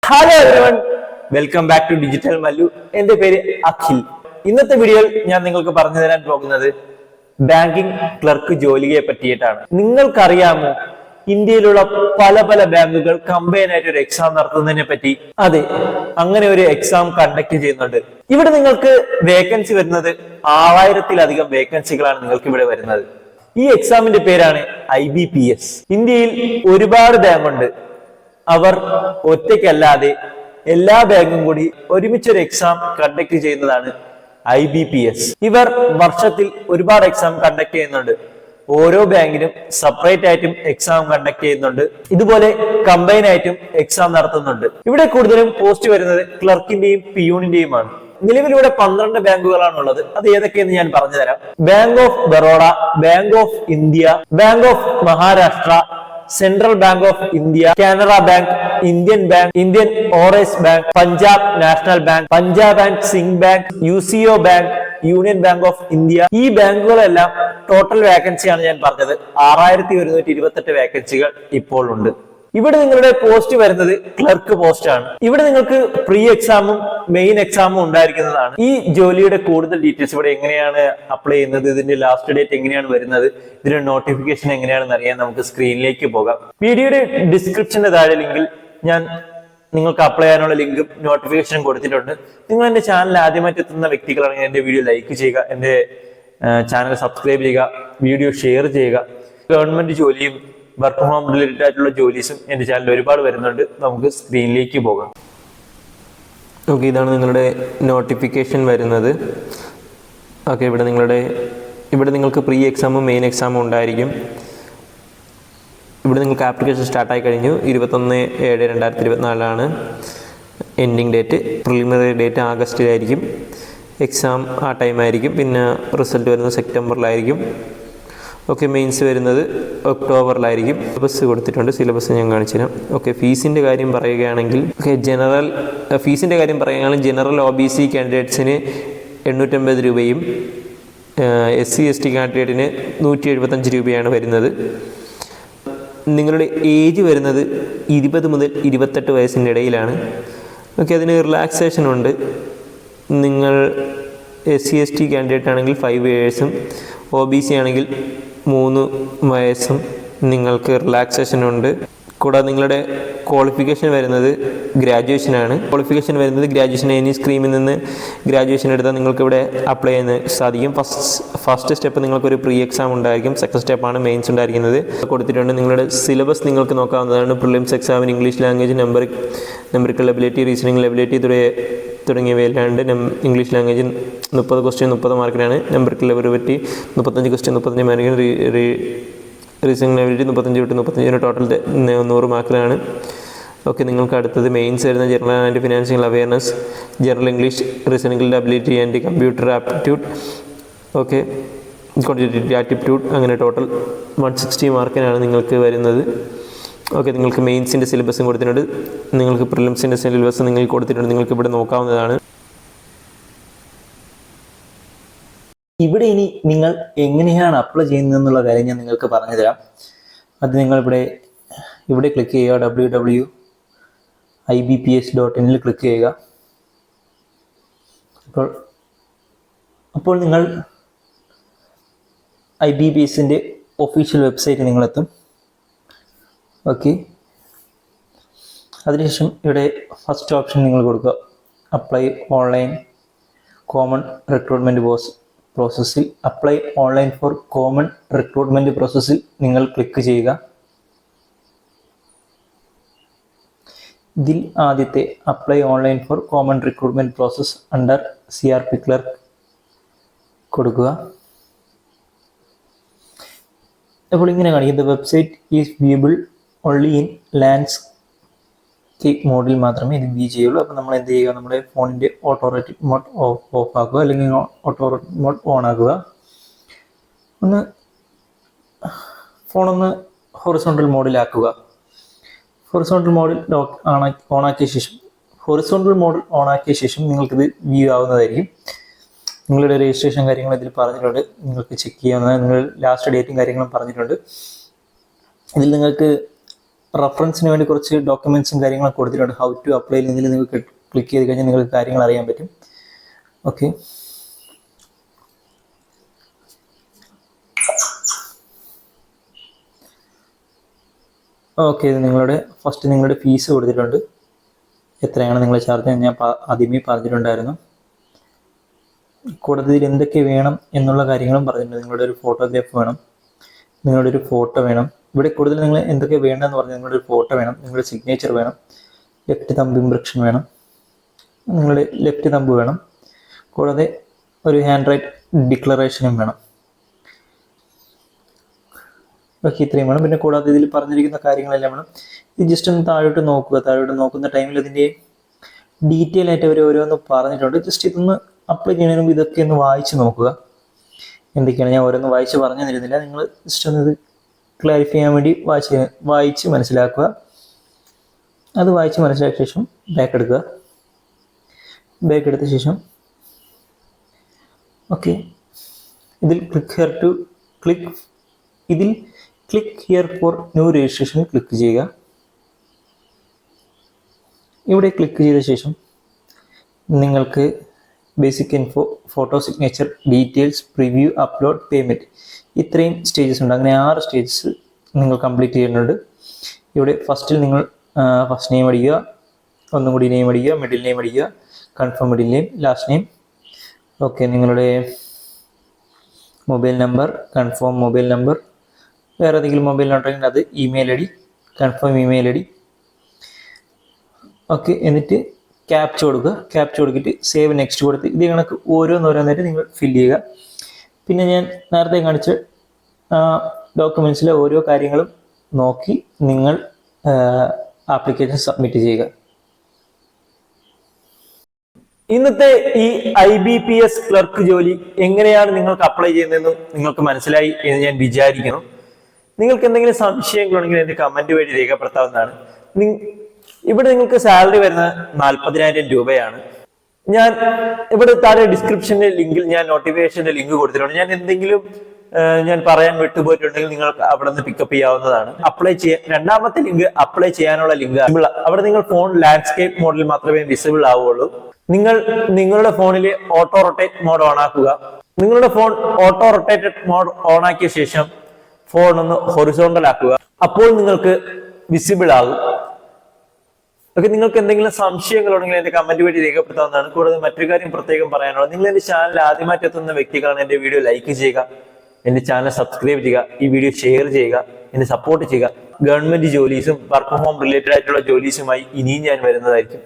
Hello everyone, welcome back to digital Mallu. എന്റെ പേര് അഖിൽ. ഇന്നത്തെ വീഡിയോയിൽ ഞാൻ നിങ്ങൾക്ക് പറഞ്ഞു തരാൻ പോകുന്നത് ബാങ്കിങ് ക്ലർക്ക് ജോലിയെ പറ്റിയിട്ടാണ്. നിങ്ങൾക്കറിയാമോ ഇന്ത്യയിലുള്ള പല പല ബാങ്കുകൾ കമ്പൈൻ ആയിട്ട് ഒരു എക്സാം നടത്തുന്നതിനെ പറ്റി? അതെ, അങ്ങനെ ഒരു എക്സാം കണ്ടക്ട് ചെയ്യുന്നുണ്ട്. ഇവിടെ നിങ്ങൾക്ക് വേക്കൻസി വരുന്നത് 6000-ലധികം വേക്കൻസികളാണ് നിങ്ങൾക്ക് ഇവിടെ വരുന്നത്. ഈ എക്സാമിന്റെ പേരാണ് IBPS. ഇന്ത്യയിൽ ഒരുപാട് ബാങ്ക് ഉണ്ട്. അവർ ഒറ്റയ്ക്കല്ലാതെ എല്ലാ ബാങ്കും കൂടി ഒരുമിച്ചൊരു എക്സാം കണ്ടക്ട് ചെയ്യുന്നതാണ് IBPS. ഇവർ വർഷത്തിൽ ഒരുപാട് എക്സാം കണ്ടക്ട് ചെയ്യുന്നുണ്ട്. ഓരോ ബാങ്കിനും സെപ്പറേറ്റ് ആയിട്ടും എക്സാം കണ്ടക്ട് ചെയ്യുന്നുണ്ട്. ഇതുപോലെ കമ്പൈൻ ആയിട്ടും എക്സാം നടത്തുന്നുണ്ട്. ഇവിടെ കൂടുതലും പോസ്റ്റ് വരുന്നത് ക്ലർക്കിന്റെയും പിയൂണിന്റെയുമാണ്. നിലവിലൂടെ 12 ബാങ്കുകളാണുള്ളത്. അത് ഏതൊക്കെയെന്ന് ഞാൻ പറഞ്ഞുതരാം. Bank of Baroda, bank of India, bank of Maharashtra, central bank of India, Canara bank, Indian bank, Indian overseas bank, Punjab national bank, Punjab and sing bank, UCO bank, union bank of India. ഈ ബാങ്കുകളെല്ലാം ടോട്ടൽ വേക്കൻസിയാണ് ഞാൻ പറഞ്ഞത്. 6128 വേക്കൻസികൾ ഇപ്പോൾ ഉണ്ട്. ഇവിടെ നിങ്ങളുടെ പോസ്റ്റ് വരുന്നത് ക്ലർക്ക് പോസ്റ്റ് ആണ്. ഇവിടെ നിങ്ങൾക്ക് പ്രീ എക്സാമും മെയിൻ എക്സാമും ഉണ്ടായിരിക്കുന്നതാണ്. ഈ ജോലിയുടെ കൂടുതൽ ഡീറ്റെയിൽസ് ഇവിടെ എങ്ങനെയാണ് അപ്ലൈ ചെയ്യുന്നത്, ഇതിന്റെ ലാസ്റ്റ് ഡേറ്റ് എങ്ങനെയാണ് വരുന്നത്, ഇതിന്റെ നോട്ടിഫിക്കേഷൻ എങ്ങനെയാണെന്ന് അറിയാൻ നമുക്ക് സ്ക്രീനിലേക്ക് പോകാം. വീഡിയോയുടെ ഡിസ്ക്രിപ്ഷന്റെ താഴെ ലിങ്കിൽ ഞാൻ നിങ്ങൾക്ക് അപ്ലൈ ചെയ്യാനുള്ള ലിങ്കും നോട്ടിഫിക്കേഷനും കൊടുത്തിട്ടുണ്ട്. നിങ്ങൾ എന്റെ ചാനൽ ആദ്യമായിട്ട് എത്തുന്ന വ്യക്തികളാണെങ്കിൽ എന്റെ വീഡിയോ ലൈക്ക് ചെയ്യുക, എന്റെ ചാനൽ സബ്സ്ക്രൈബ് ചെയ്യുക, വീഡിയോ ഷെയർ ചെയ്യുക. ഗവൺമെന്റ് ജോലിയും വർക്ക് ഫ്രം ഹോം റിലേറ്റഡ് ആയിട്ടുള്ള ജോലീസും എന്റെ ചാനലിൽ ഒരുപാട് വരുന്നുണ്ട്. നമുക്ക് സ്ക്രീനിലേക്ക് പോകാം. ഓക്കെ, ഇതാണ് നിങ്ങളുടെ നോട്ടിഫിക്കേഷൻ വരുന്നത്. ഓക്കെ, ഇവിടെ നിങ്ങൾക്ക് പ്രീ എക്സാമും മെയിൻ എക്സാമും ഉണ്ടായിരിക്കും. ഇവിടെ നിങ്ങൾക്ക് ആപ്ലിക്കേഷൻ സ്റ്റാർട്ടായി കഴിഞ്ഞു. 21/7/2024 എൻഡിങ് ഡേറ്റ്. പ്രിലിമിനറി ഡേറ്റ് ആഗസ്റ്റിലായിരിക്കും. എക്സാം ആ ടൈമായിരിക്കും. പിന്നെ റിസൾട്ട് വരുന്നത് സെപ്റ്റംബറിലായിരിക്കും. ഓക്കെ, മെയിൻസ് വരുന്നത് ഒക്ടോബറിലായിരിക്കും. സിലബസ് കൊടുത്തിട്ടുണ്ട്. സിലബസ് ഞാൻ കാണിച്ചു തരാം. ഓക്കെ, ഫീസിൻ്റെ കാര്യം പറയുകയാണെങ്കിൽ ജനറൽ OBC കാൻഡിഡേറ്റ്സിന് 850 രൂപയും SC/ST കാൻഡിഡേറ്റിന് 175 രൂപയാണ് വരുന്നത്. നിങ്ങളുടെ ഏജ് വരുന്നത് 20 മുതൽ 28 വയസ്സിൻ്റെ ഇടയിലാണ്. ഓക്കെ, അതിന് റിലാക്സേഷൻ ഉണ്ട്. നിങ്ങൾ SC/ST കാൻഡിഡേറ്റ് ആണെങ്കിൽ 5 ഇയേഴ്സും OBC ആണെങ്കിൽ 3 വയസ്സും നിങ്ങൾക്ക് റിലാക്സേഷൻ ഉണ്ട്. കൂടാതെ നിങ്ങളുടെ ക്വാളിഫിക്കേഷൻ വരുന്നത് ഗ്രാജുവേഷനാണ്. എനി സ്ട്രീമിൽ നിന്ന് ഗ്രാജുവേഷൻ എടുത്താൽ നിങ്ങൾക്ക് ഇവിടെ അപ്ലൈ ചെയ്യാൻ സാധിക്കും. ഫസ്റ്റ് സ്റ്റെപ്പ് നിങ്ങൾക്കൊരു പ്രീ എക്സാം ഉണ്ടായിരിക്കും. സെക്കൻഡ് സ്റ്റെപ്പാണ് മെയിൻസ് ഉണ്ടായിരിക്കുന്നത്. കൊടുത്തിട്ടുണ്ട്. നിങ്ങളുടെ സിലബസ് നിങ്ങൾക്ക് നോക്കാവുന്നതാണ്. പ്രിലിംസ് എക്സാമിന് English language, numerical ability, reasoning ability തുടങ്ങിയവയല്ലാണ്ട് ഇംഗ്ലീഷ് ലാംഗ്വേജ് 30 ക്വസ്റ്റ്യൻ 30 മാർക്കിനാണ്. നമ്പറിക്കൽ എബിലിറ്റി 35 ക്വസ്റ്റ്യൻ 35 മാർക്കിന്. റീസണിംഗ് എബിലിറ്റി 35 ടോട്ടൽ 100 മാർക്കിലാണ്. ഓക്കെ, നിങ്ങൾക്ക് അടുത്തത് മെയിൻസ് വരുന്ന general and financial awareness, general English, reasoning ability and computer aptitude. Okay, quantitative aptitude. അങ്ങനെ total 160 മാർക്കിനാണ് നിങ്ങൾക്ക് വരുന്നത്. ഓക്കെ, നിങ്ങൾക്ക് മെയിൻസിൻ്റെ സിലബസും കൊടുത്തിട്ടുണ്ട്. നിങ്ങൾക്ക് പ്രിലിംസിൻ്റെ സിലബസ് നിങ്ങൾക്ക് കൊടുത്തിട്ടുണ്ട്. നിങ്ങൾക്ക് ഇവിടെ നോക്കാവുന്നതാണ്. ഇവിടെ ഇനി നിങ്ങൾ എങ്ങനെയാണ് അപ്ലൈ ചെയ്യുന്നതെന്നുള്ള കാര്യം ഞാൻ നിങ്ങൾക്ക് പറഞ്ഞു തരാം. അത് നിങ്ങൾ ഇവിടെ ക്ലിക്ക് ചെയ്യുക. www.ibps.in ക്ലിക്ക് ചെയ്യുക. അപ്പോൾ നിങ്ങൾ IBPSൻ്റെ ഒഫീഷ്യൽ വെബ്സൈറ്റ് നിങ്ങളെത്തും. ഓക്കെ, അതിനുശേഷം ഇവിടെ ഫസ്റ്റ് ഓപ്ഷൻ നിങ്ങൾ കൊടുക്കുക. അപ്ലൈ ഓൺലൈൻ കോമൺ റിക്രൂട്ട്മെൻറ്റ് പ്രോസസ്സിൽ apply online for common recruitment പ്രോസസ്സിൽ നിങ്ങൾ ക്ലിക്ക് ചെയ്യുക. ഇതിൽ ആദ്യത്തെ apply online for common recruitment process under CRP clerk കൊടുക്കുക. അപ്പോൾ ഇങ്ങനെ കാണിക്കും. The website is viewable only in landscape മോഡിൽ മാത്രമേ ഇത് വ്യൂ ചെയ്യുള്ളൂ. അപ്പോൾ നമ്മൾ എന്ത് ചെയ്യുക, നമ്മുടെ ഫോണിൻ്റെ ഓട്ടോമാറ്റിക് മോഡ് ഓഫ് ആക്കുക, അല്ലെങ്കിൽ ഓട്ടോമാറ്റിക് മോഡ് ഓൺ ആക്കുക. ഫോണൊന്ന് ഹൊറിസോണ്ടൽ മോഡിലാക്കുക. ഹൊറിസോണ്ടൽ മോഡിൽ ഓണാക്കിയ ശേഷം നിങ്ങൾക്കിത് വ്യൂ ആവുന്നതായിരിക്കും. നിങ്ങളുടെ രജിസ്ട്രേഷൻ കാര്യങ്ങൾ ഇതിൽ പറഞ്ഞിട്ടുണ്ട്. നിങ്ങൾക്ക് ചെക്ക് ചെയ്യാവുന്ന നിങ്ങൾ ലാസ്റ്റ് ഡേറ്റും കാര്യങ്ങളും പറഞ്ഞിട്ടുണ്ട്. ഇതിൽ നിങ്ങൾക്ക് റെഫറൻസിന് വേണ്ടി കുറച്ച് ഡോക്യുമെന്റ്സും കാര്യങ്ങളൊക്കെ കൊടുത്തിട്ടുണ്ട്. ഹൗ ടു അപ്ലൈ എന്നതിൽ നിങ്ങൾക്ക് ക്ലിക്ക് ചെയ്ത് കഴിഞ്ഞാൽ നിങ്ങൾക്ക് കാര്യങ്ങൾ അറിയാൻ പറ്റും. ഓക്കെ, ഇത് നിങ്ങളുടെ ഫസ്റ്റ് നിങ്ങളുടെ ഫീസ് കൊടുത്തിട്ടുണ്ട്. എത്രയാണ് നിങ്ങൾ ചാർജ് ഞാൻ ആദ്യമേ പറഞ്ഞിട്ടുണ്ടായിരുന്നു. കൂടാതെ ഇതിൽ എന്തൊക്കെ വേണം എന്നുള്ള കാര്യങ്ങളും പറഞ്ഞിട്ടുണ്ട്. നിങ്ങളുടെ ഒരു ഫോട്ടോഗ്രാഫ് വേണം, നിങ്ങളുടെ ഒരു ഫോട്ടോ വേണം. ഇവിടെ കൂടുതൽ നിങ്ങൾ എന്തൊക്കെ വേണമെന്ന് പറഞ്ഞാൽ നിങ്ങളുടെ ഒരു ഫോട്ടോ വേണം, നിങ്ങളുടെ സിഗ്നേച്ചർ വേണം, ലെഫ്റ്റ് തമ്പ് ഇംപ്രഷൻ വേണം, നിങ്ങളുടെ ലെഫ്റ്റ് തമ്പ് വേണം, കൂടാതെ ഒരു ഹാൻഡ് റൈറ്റ് ഡിക്ലറേഷനും വേണം. ബാക്കി ഇത്രയും വേണം. പിന്നെ കൂടാതെ ഇതിൽ പറഞ്ഞിരിക്കുന്ന കാര്യങ്ങളെല്ലാം വേണം. ഇത് ജസ്റ്റ് ഒന്ന് താഴോട്ട് നോക്കുക. താഴോട്ട് നോക്കുന്ന ടൈമിൽ ഇതിൻ്റെ ഡീറ്റെയിൽ ആയിട്ട് അവർ ഓരോന്ന് പറഞ്ഞിട്ടുണ്ട്. ജസ്റ്റ് ഇതൊന്ന് അപ്ലൈ ചെയ്യുന്നതിന് മുമ്പ് ഇതൊക്കെ ഒന്ന് വായിച്ച് നോക്കുക. എന്തൊക്കെയാണ് ഞാൻ ഓരോന്ന് വായിച്ച് പറഞ്ഞു തരുന്നില്ല. നിങ്ങൾ ജസ്റ്റ് ഒന്ന് ഇത് ക്ലാരിഫൈ ചെയ്യാൻ വേണ്ടി വായിച്ച് മനസ്സിലാക്കുക. അത് വായിച്ച് മനസ്സിലാക്കിയ ശേഷം ബാക്ക് എടുക്കുക. ബാക്ക് എടുത്ത ശേഷം ഓക്കെ, ഇതിൽ click here for new registration click ചെയ്യുക. ഇവിടെ ക്ലിക്ക് ചെയ്ത ശേഷം നിങ്ങൾക്ക് basic info, photo signature, details, preview, upload, payment, ഇത്രയും സ്റ്റേജസ് ഉണ്ട്. അങ്ങനെ 6 സ്റ്റേജസ് നിങ്ങൾ കംപ്ലീറ്റ് ചെയ്യുന്നുണ്ട്. ഇവിടെ ഫസ്റ്റിൽ നിങ്ങൾ ഫസ്റ്റ് നെയിം അടിക്കുക, ഒന്നും കൂടി നെയിം അടിക്കുക, മിഡിൽ നെയിം അടിക്കുക, confirm middle name, last name. Okay, നിങ്ങളുടെ mobile number, confirm mobile number, വേറെ ഏതെങ്കിലും മൊബൈൽ ഉണ്ടെങ്കിൽ അത്, email I D, confirm email I D. Okay, എന്നിട്ട് ക്യാപ്ച കൊടുക്കുക. ക്യാപ്ച കൊടുത്തിട്ട് സേവ് നെക്സ്റ്റ് കൊടുത്ത് ഇത് കണക്ക് ഓരോന്നോരോന്നായിട്ട് നിങ്ങൾ ഫില്ല് ചെയ്യുക. പിന്നെ ഞാൻ നേരത്തെ കാണിച്ച ഡോക്യുമെൻറ്റ്സിലെ ഓരോ കാര്യങ്ങളും നോക്കി നിങ്ങൾ ആപ്ലിക്കേഷൻ സബ്മിറ്റ് ചെയ്യുക. ഇന്നത്തെ ഈ IBPS ക്ലർക്ക് ജോലി എങ്ങനെയാണ് നിങ്ങൾക്ക് അപ്ലൈ ചെയ്യുന്നതെന്നും നിങ്ങൾക്ക് മനസ്സിലായി എന്ന് ഞാൻ വിചാരിക്കുന്നു. നിങ്ങൾക്ക് എന്തെങ്കിലും സംശയങ്ങളുണ്ടെങ്കിൽ എന്റെ കമന്റ് വഴി രേഖപ്പെടുത്താവുന്നതാണ്. ഇവിടെ നിങ്ങൾക്ക് സാലറി വരുന്നത് 40,000 രൂപയാണ്. ഞാൻ ഇവിടെ താഴെ ഡിസ്ക്രിപ്ഷന്റെ ലിങ്കിൽ ഞാൻ നോട്ടിഫിക്കേഷന്റെ ലിങ്ക് കൊടുത്തിട്ടുണ്ട്. ഞാൻ എന്തെങ്കിലും ഞാൻ പറയാൻ വിട്ടുപോയിട്ടുണ്ടെങ്കിൽ നിങ്ങൾക്ക് അവിടെ നിന്ന് പിക്കപ്പ് ചെയ്യാവുന്നതാണ്. അപ്ലൈ ചെയ്യാൻ രണ്ടാമത്തെ ലിങ്ക് അപ്ലൈ ചെയ്യാനുള്ള ലിങ്ക്. അവിടെ നിങ്ങൾ ഫോൺ ലാൻഡ്സ്കേപ്പ് മോഡിൽ മാത്രമേ വിസിബിൾ ആവുകയുള്ളൂ. നിങ്ങൾ നിങ്ങളുടെ ഫോണിൽ ഓട്ടോ റൊട്ടേറ്റ് മോഡ് ഓൺ ആക്കുക. നിങ്ങളുടെ phone auto rotated mode on ആക്കിയ ശേഷം ഫോൺ ഒന്ന് ഹൊറിസോണ്ടൽ ആക്കുക. അപ്പോൾ നിങ്ങൾക്ക് വിസിബിൾ ആകും. ഓക്കെ, നിങ്ങൾക്ക് എന്തെങ്കിലും സംശയങ്ങളുണ്ടെങ്കിൽ എന്റെ കമന്റ് വഴി രേഖപ്പെടുത്താവുന്നതാണ്. കൂടാതെ മറ്റൊരു കാര്യം പ്രത്യേകം പറയാനുള്ളത്, നിങ്ങൾ എന്റെ ചാനൽ ആദ്യമായിട്ട് എത്തുന്ന വ്യക്തികളാണ് എന്റെ വീഡിയോ ലൈക്ക് ചെയ്യുക, എന്റെ ചാനൽ സബ്സ്ക്രൈബ് ചെയ്യുക, ഈ വീഡിയോ ഷെയർ ചെയ്യുക, എന്നെ സപ്പോർട്ട് ചെയ്യുക. ഗവൺമെന്റ് ജോലീസും വർക്ക് ഫ്രം ഹോം റിലേറ്റഡ് ആയിട്ടുള്ള ജോലീസുമായി ഇനിയും ഞാൻ വരുന്നതായിരിക്കും.